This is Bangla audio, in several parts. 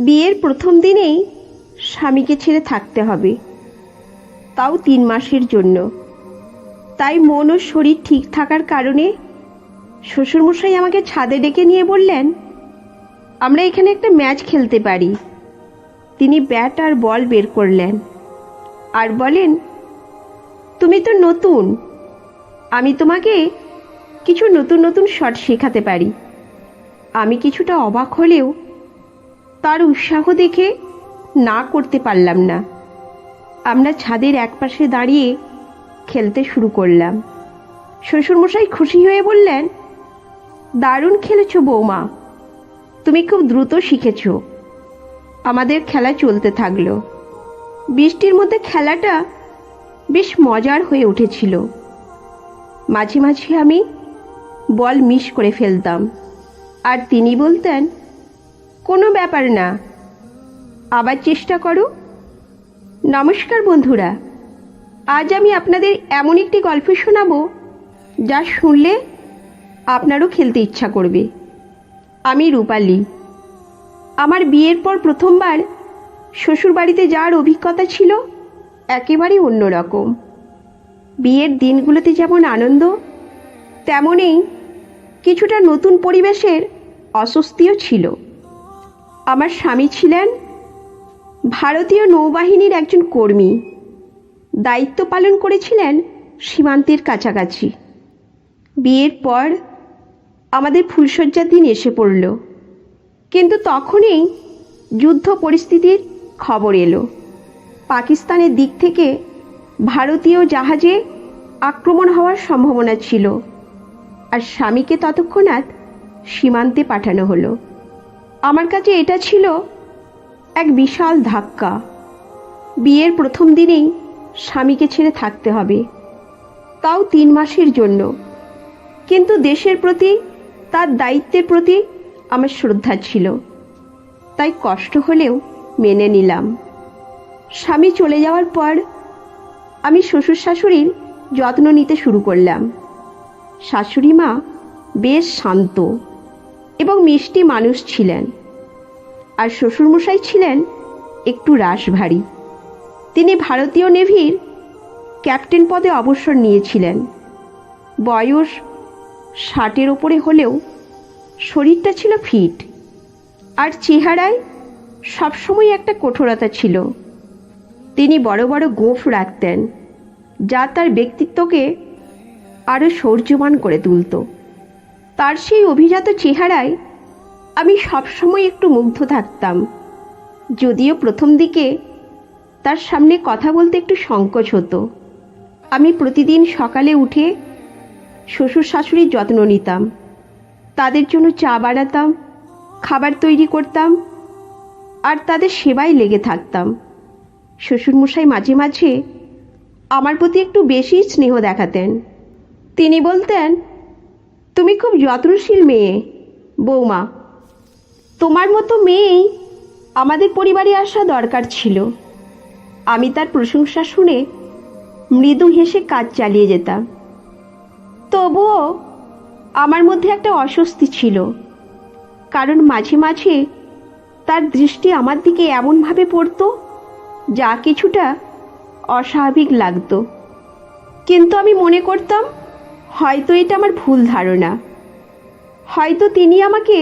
বিয়ের প্রথম দিনেই স্বামীকে ছেড়ে থাকতে হবে, তাও 3 মাসের জন্য। তাই মন ও শরীর ঠিক থাকার কারণে শ্বশুরমশাই আমাকে ছাদে ডেকে নিয়ে বললেন, আমরা এখানে একটা ম্যাচ খেলতে পারি। তিনি ব্যাট আর বল বের করলেন আর বলেন, তুমি তো নতুন, আমি তোমাকে কিছু নতুন নতুন শট শেখাতে পারি। আমি কিছুটা অবাক হলেও তার উৎসাহ দেখে না করতে পারলাম না। আমরা ছাদের একপাশে দাঁড়িয়ে খেলতে শুরু করলাম। শ্বশুরমশাই খুশি হয়ে বললেন, দারুণ খেলেছ বৌমা, তুমি খুব দ্রুত শিখেছ। আমাদের খেলা চলতে থাকলো। বৃষ্টির মধ্যে খেলাটা বেশ মজার হয়ে উঠেছিল। মাঝে মাঝে আমি বল মিস করে ফেলতাম, আর তিনি বলতেন, কোনো ব্যাপার না, আবার চেষ্টা করো। নমস্কার বন্ধুরা, আজ আমি আপনাদের এমন একটি গল্প শোনাবো যা শুনলে আপনারও খেলতে ইচ্ছা করবে। আমি রূপালী। আমার বিয়ের পর প্রথমবার শ্বশুরবাড়িতে যাওয়ার অভিজ্ঞতা ছিল একেবারেই অন্যরকম। বিয়ের দিনগুলোতে যেমন আনন্দ, তেমনই কিছুটা নতুন পরিবেশের অস্বস্তিও ছিল। আমার স্বামী ছিলেন ভারতীয় নৌবাহিনীর একজন কর্মী। দায়িত্ব পালন করেছিলেন সীমান্তের কাছাকাছি। বিয়ের পর আমাদের ফুলশয্যার দিন এসে পড়ল, কিন্তু তখনই যুদ্ধ পরিস্থিতির খবর এলো। পাকিস্তানের দিক থেকে ভারতীয় জাহাজে আক্রমণ হওয়ার সম্ভাবনা ছিল, আর স্বামীকে তৎক্ষণাৎ সীমান্তে পাঠানো হলো। আমার কাছে এটা ছিল এক বিশাল ধাক্কা। বিয়ের প্রথম দিনেই স্বামীকে ছেড়ে থাকতে হবে, তাও 3 মাসের জন্য। কিন্তু দেশের প্রতি, তার দায়িত্বের প্রতি আমার শ্রদ্ধা ছিল, তাই কষ্ট হলেও মেনে নিলাম। স্বামী চলে যাওয়ার পর আমি শ্বশুর শাশুড়ির যত্ন নিতে শুরু করলাম। শাশুড়ি মা বেশ শান্ত এবং মিষ্টি মানুষ ছিলেন, আর শ্বশুরমশাই ছিলেন একটু রাশভারী। তিনি ভারতীয় নেভির ক্যাপ্টেন পদে অবসর নিয়েছিলেন। বয়স 60-এর ওপরে হলেও শরীরটা ছিল ফিট, আর চেহারায় সবসময় একটা কঠোরতা ছিল। তিনি বড় বড় গোঁফ রাখতেন, যা তার ব্যক্তিত্বকে আরও শৌর্যবান করে তুলত। তার সেই অভিজাত চেহারায় আমি সবসময় একটু মুগ্ধ থাকতাম, যদিও প্রথম দিকে তার সামনে কথা বলতে একটু সংকোচ হতো। আমি প্রতিদিন সকালে উঠে শ্বশুর শাশুড়ির যত্ন নিতাম, তাদের জন্য চা বানাতাম, খাবার তৈরি করতাম, আর তাদের সেবায় লেগে থাকতাম। শ্বশুরমশাই মাঝে মাঝে আমার প্রতি একটু বেশি স্নেহ দেখাতেন। তিনি বলতেন, তুমি খুব যত্নশীল মেয়ে বৌমা, তোমার মতো মেয়েই আমাদের পরিবারে আসা দরকার ছিল। আমি তার প্রশংসা শুনে মৃদু হেসে কাজ চালিয়ে যেতাম। তবুও আমার মধ্যে একটা অস্বস্তি ছিল, কারণ মাঝে মাঝে তার দৃষ্টি আমার দিকে এমনভাবে পড়ত যা কিছুটা অস্বাভাবিক লাগতো। কিন্তু আমি মনে করতাম হয়তো এটা আমার ভুল ধারণা, হয়তো তিনি আমাকে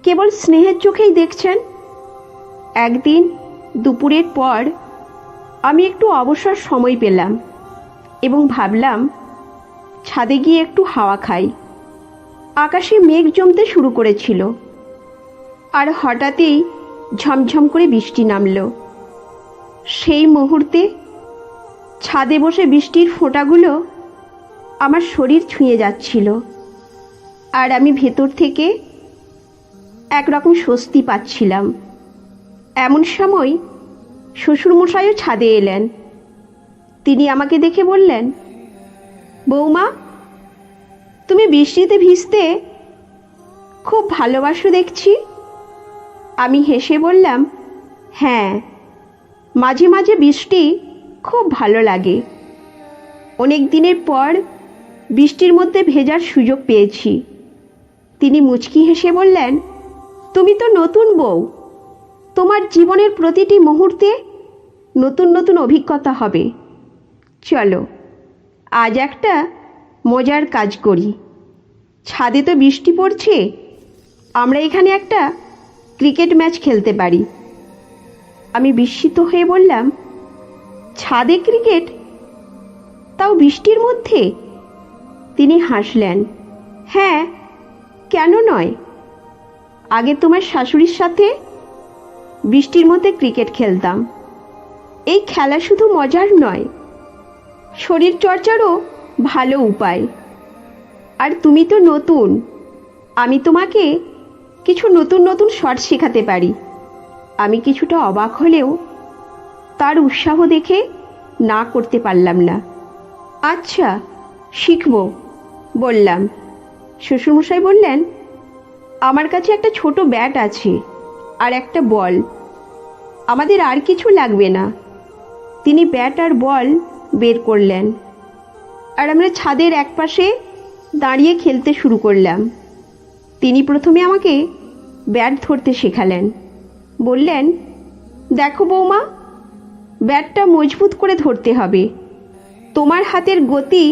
কেবল স্নেহের চোখেই দেখছেন। একদিন দুপুরের পর আমি একটু অবসর সময় পেলাম এবং ভাবলাম ছাদে গিয়ে একটু হাওয়া খাই। আকাশে মেঘ জমতে শুরু করেছিল, আর হঠাৎই ঝমঝম করে বৃষ্টি নামল। সেই মুহূর্তে ছাদে বসে বৃষ্টির ফোঁটাগুলো আমার শরীর ছুঁয়ে যাচ্ছিল, আর আমি ভেতর থেকে একরকম স্বস্তি পাচ্ছিলাম। এমন সময় শ্বশুরমশাইও ছাদে এলেন। তিনি আমাকে দেখে বললেন, বৌমা, তুমি বৃষ্টিতে ভিজতে খুব ভালোবাসো দেখছি। আমি হেসে বললাম, হ্যাঁ, মাঝে মাঝে বৃষ্টি খুব ভালো লাগে। অনেক দিনের পর বৃষ্টির মধ্যে ভেজার সুযোগ পেয়েছি। তিনি মুচকি হেসে বললেন, তুমি তো নতুন বউ, তোমার জীবনের প্রতিটি মুহূর্তে নতুন নতুন অভিজ্ঞতা হবে। চলো আজ একটা মজার কাজ করি। ছাদে তো বৃষ্টি পড়ছে, আমরা এখানে একটা ক্রিকেট ম্যাচ খেলতে পারি। আমি বিস্মিত হয়ে বললাম, ছাদে ক্রিকেট, তাও বৃষ্টির মধ্যে? তিনি হাসলেন। হ্যাঁ, কেন নয়? আগে তোমার শাশুড়ির সাথে বৃষ্টির মধ্যে ক্রিকেট খেলতাম। এই খেলা শুধু মজার নয়, শরীর চর্চারও ভালো উপায়। আর তুমি তো নতুন, আমি তোমাকে কিছু নতুন নতুন শট শেখাতে পারি। আমি কিছুটা অবাক হলেও তার উৎসাহ দেখে না করতে পারলাম না। আচ্ছা, শিখব বললাম। শ্বশুরমশাই বললেন, আমার কাছে একটা ছোট ব্যাট আছে আর একটা বল, আমাদের আর কিছু লাগবে না। তিনি ব্যাট আর বল বের করলেন আর আমরা ছাদের একপাশে দাঁড়িয়ে খেলতে শুরু করলাম। তিনি প্রথমে আমাকে ব্যাট ধরতে শেখালেন। বললেন, দেখো বৌমা, ব্যাটটা মজবুত করে ধরতে হবে। তোমার হাতের গতি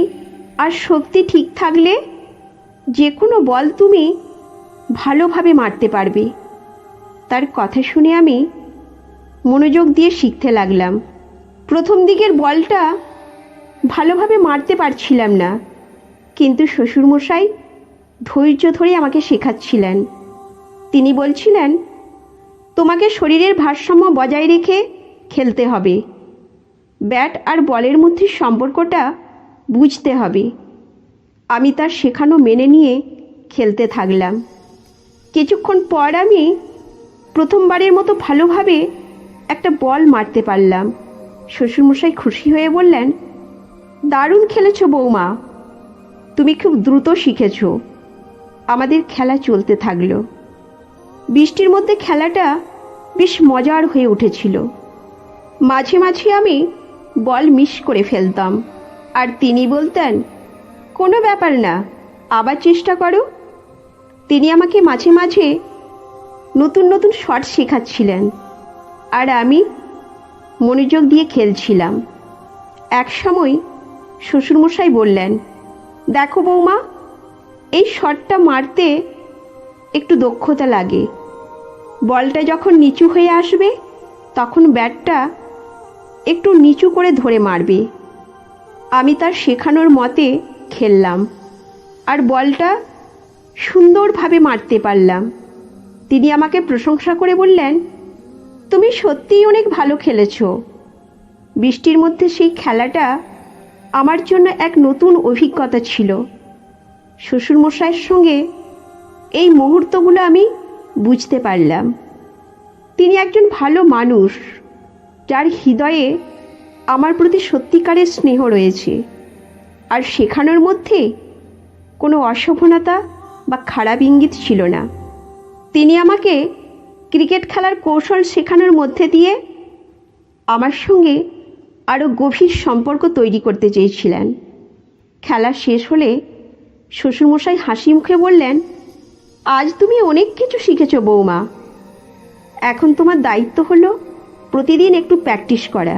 আর শক্তি ঠিক থাকলে যে কোনো বল তুমি ভালোভাবে মারতে পারবে। তার কথা শুনে আমি মনোযোগ দিয়ে শিখতে লাগলাম। প্রথম দিকের বলটা ভালোভাবে মারতে পারছিলাম না, কিন্তু শ্বশুরমশাই ধৈর্য ধরে আমাকে শেখাচ্ছিলেন। তিনি বলছিলেন, তোমাকে শরীরের ভারসাম্য বজায় রেখে খেলতে হবে। ব্যাট আর বলের মধ্যে সম্পর্কটা বুঝতে হবে। আমি তার শেখানো মেনে নিয়ে খেলতে থাকলাম। কিছুক্ষণ পর আমি প্রথমবারের মতো ভালোভাবে একটা বল মারতে পারলাম। শ্বশুরমশাই খুশি হয়ে বললেন, দারুণ খেলেছো বৌমা, তুমি খুব দ্রুত শিখেছ। আমাদের খেলা চলতে থাকলো। বৃষ্টির মধ্যে খেলাটা বেশ মজার হয়ে উঠেছিল। মাঝে মাঝে আমি বল মিস করে ফেলতাম, আর তিনি বলতেন, কোনো ব্যাপার না, আবার চেষ্টা করো। তিনি আমাকে মাঝে মাঝে নতুন নতুন শট শেখাচ্ছিলেন, আর আমি মনোযোগ দিয়ে খেলছিলাম। এক সময় শ্বশুরমশাই বললেন, দেখো বৌমা, এই শটটা মারতে একটু দক্ষতা লাগে। বলটা যখন নিচু হয়ে আসবে তখন ব্যাটটা একটু নিচু করে ধরে মারবে। আমি তার শেখানোর মতে খেললাম আর বলটা সুন্দরভাবে মারতে পারলাম। তিনি আমাকে প্রশংসা করে বললেন, তুমি সত্যিই অনেক ভালো খেলেছো। বৃষ্টির মধ্যে সেই খেলাটা আমার জন্য এক নতুন অভিজ্ঞতা ছিল। শ্বশুরমশাইয়ের সঙ্গে এই মুহূর্তগুলো আমি বুঝতে পারলাম। তিনি একজন ভালো মানুষ, যার হৃদয়ে আমার প্রতি সত্যিকারের স্নেহ রয়েছে, আর শেখানোর মধ্যে কোনো অশোভনতা বা খারাপ ইঙ্গিত ছিল না। তিনি আমাকে ক্রিকেট খেলার কৌশল শেখানোর মধ্যে দিয়ে আমার সঙ্গে আরও গভীর সম্পর্ক তৈরি করতে চেয়েছিলেন। খেলা শেষ হলে শ্বশুরমশাই হাসি মুখে বললেন, আজ তুমি অনেক কিছু শিখেছ বৌমা। এখন তোমার দায়িত্ব হলো প্রতিদিন একটু প্র্যাকটিস করা,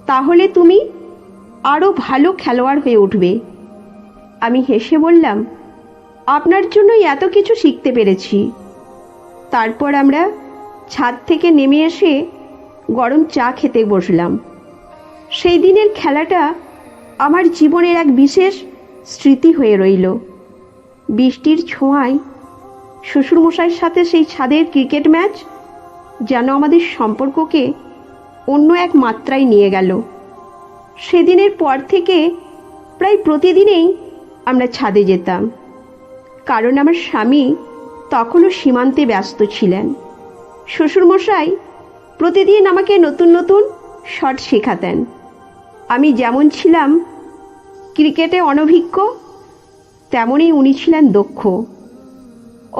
তাহলে তুমি আরও ভালো খেলোয়াড় হয়ে উঠবে। আমি হেসে বললাম, আপনার জন্যই এত কিছু শিখতে পেরেছি। তারপর আমরা ছাদ থেকে নেমে এসে গরম চা খেতে বসলাম। সেই দিনের খেলাটা আমার জীবনের এক বিশেষ স্মৃতি হয়ে রইল। বৃষ্টির ছোঁয়ায় শ্বশুরমশাইয়ের সাথে সেই ছাদের ক্রিকেট ম্যাচ যেন আমাদের সম্পর্ককে অন্য এক মাত্রায় নিয়ে গেল। সেদিনের পর থেকে প্রায় প্রতিদিনেই আমরা ছাদে যেতাম, কারণ আমার স্বামী তখনও সীমান্তে ব্যস্ত ছিলেন। শ্বশুরমশাই প্রতিদিন আমাকে নতুন নতুন শট শেখাতেন। আমি যেমন ছিলাম ক্রিকেটে অনভিজ্ঞ, তেমনই উনি ছিলেন দক্ষ,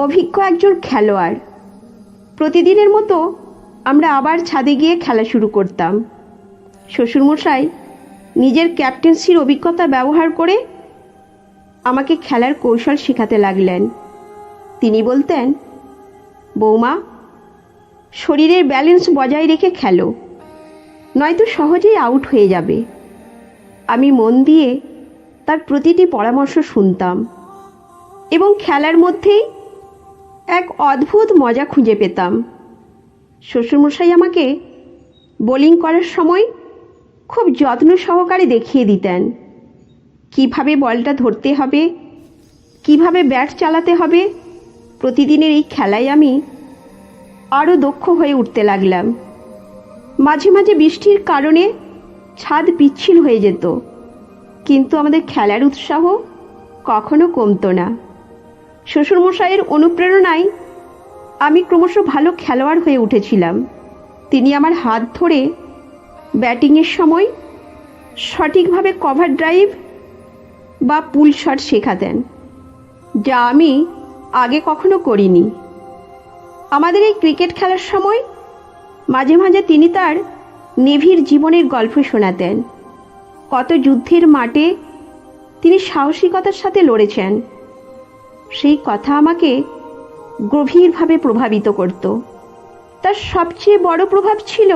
অভিজ্ঞ একজন খেলোয়াড়। প্রতিদিনের মতো আমরা আবার ছাদে গিয়ে খেলা শুরু করতাম। শ্বশুরমশাই নিজের ক্যাপ্টেন্সির অভিজ্ঞতা ব্যবহার করে আমাকে খেলার কৌশল শেখাতে লাগলেন। তিনি বলতেন, বৌমা, শরীরের ব্যালেন্স বজায় রেখে খেলো, নয়তো সহজেই আউট হয়ে যাবে। আমি মন দিয়ে তার প্রতিটি পরামর্শ শুনতাম এবং খেলার মধ্যেই এক অদ্ভুত মজা খুঁজে পেতাম। শ্বশুরমশাই আমাকে বোলিং করার সময় খুব যত্ন সহকারে দেখিয়ে দিতেন কিভাবে বলটা ধরতে হবে, কিভাবে ব্যাট চালাতে হবে। প্রতিদিনের এই খেলায় আমি আরও দক্ষ হয়ে উঠতে লাগলাম। মাঝে মাঝে বৃষ্টির কারণে ছাদ পিচ্ছিল হয়ে যেত, কিন্তু আমাদের খেলার উৎসাহ কখনো কমতো না। শ্বশুরমশাইয়ের অনুপ্রেরণায় আমি ক্রমশ ভালো খেলোয়াড় হয়ে উঠেছিলাম। তিনি আমার হাত ধরে ব্যাটিংয়ের সময় সঠিকভাবে কভার ড্রাইভ বা পুল শট শেখাতেন, যা আমি আগে কখনো করিনি। আমাদের এই ক্রিকেট খেলার সময় মাঝে মাঝে তিনি তার নেভির জীবনের গল্প শোনাতেন। কত যুদ্ধের মাঠে তিনি সাহসিকতার সাথে লড়েছেন, সেই কথা আমাকে গভীরভাবে প্রভাবিত করত। তার সবচেয়ে বড় প্রভাব ছিল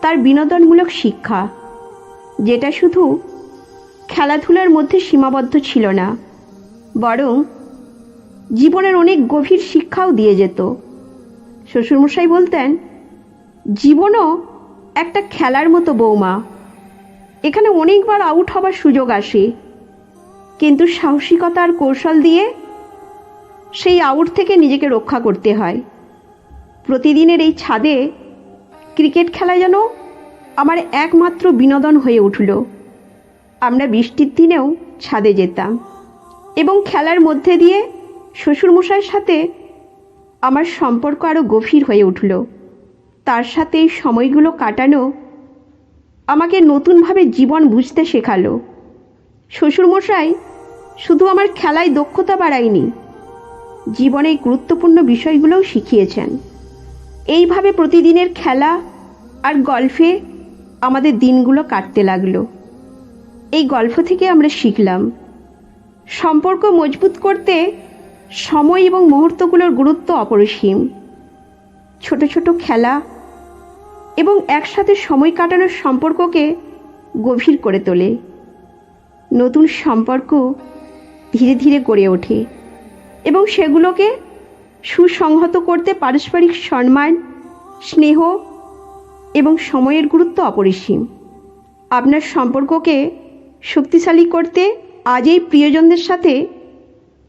তার বিনোদনমূলক শিক্ষা, যেটা শুধু খেলাধুলার মধ্যে সীমাবদ্ধ ছিল না, বরং জীবনের অনেক গভীর শিক্ষাও দিয়ে যেত। শ্বশুরমশাই বলতেন, জীবনও একটা খেলার মতো বৌমা, এখানে অনেকবার আউট হবার সুযোগ আসে, কিন্তু সাহসিকতা আর কৌশল দিয়ে সেই আউট থেকে নিজেকে রক্ষা করতে হয়। প্রতিদিনের এই ছাদে ক্রিকেট খেলা যেন আমার একমাত্র বিনোদন হয়ে উঠল। আমরা বৃষ্টির দিনেও ছাদে যেতাম এবং খেলার মধ্যে দিয়ে শ্বশুরমশাইয়ের সাথে আমার সম্পর্ক আরও গভীর হয়ে উঠল। তার সাথে এই সময়গুলো কাটানো আমাকে নতুনভাবে জীবন বুঝতে শেখালো। শ্বশুরমশাই শুধু আমার খেলায় দক্ষতা বাড়ায়নি, জীবনের গুরুত্বপূর্ণ বিষয়গুলোও শিখিয়েছেন। এইভাবে প্রতিদিনের খেলা আর গল্ফে আমাদের দিনগুলো কাটতে লাগলো। এই গল্প থেকে আমরা শিখলাম সম্পর্ক মজবুত করতে সময় এবং মুহূর্তগুলোর গুরুত্ব অপরিসীম। ছোট ছোট খেলা এবং একসাথে সময় কাটানোর সম্পর্ককে গভীর করে তোলে। নতুন সম্পর্ক ধীরে ধীরে গড়ে ওঠে এবং সেগুলোকে সুসংহত করতে পারস্পরিক সম্মান, স্নেহ এবং সময়ের গুরুত্ব অপরিসীম। আপনার সম্পর্ককে শক্তিশালী করতে আজ এই প্রিয়জনদের সাথে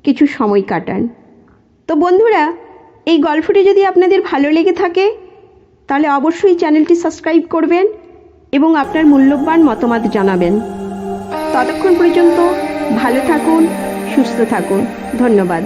কিছু সময় কাটান। তো বন্ধুরা, এই গল্পটি যদি আপনাদের ভালো লেগে থাকে তাহলে অবশ্যই চ্যানেলটি সাবস্ক্রাইব করবেন এবং আপনার মূল্যবান মতামত জানাবেন। ততক্ষণ পর্যন্ত ভালো থাকুন, সুস্থ থাকুন। ধন্যবাদ।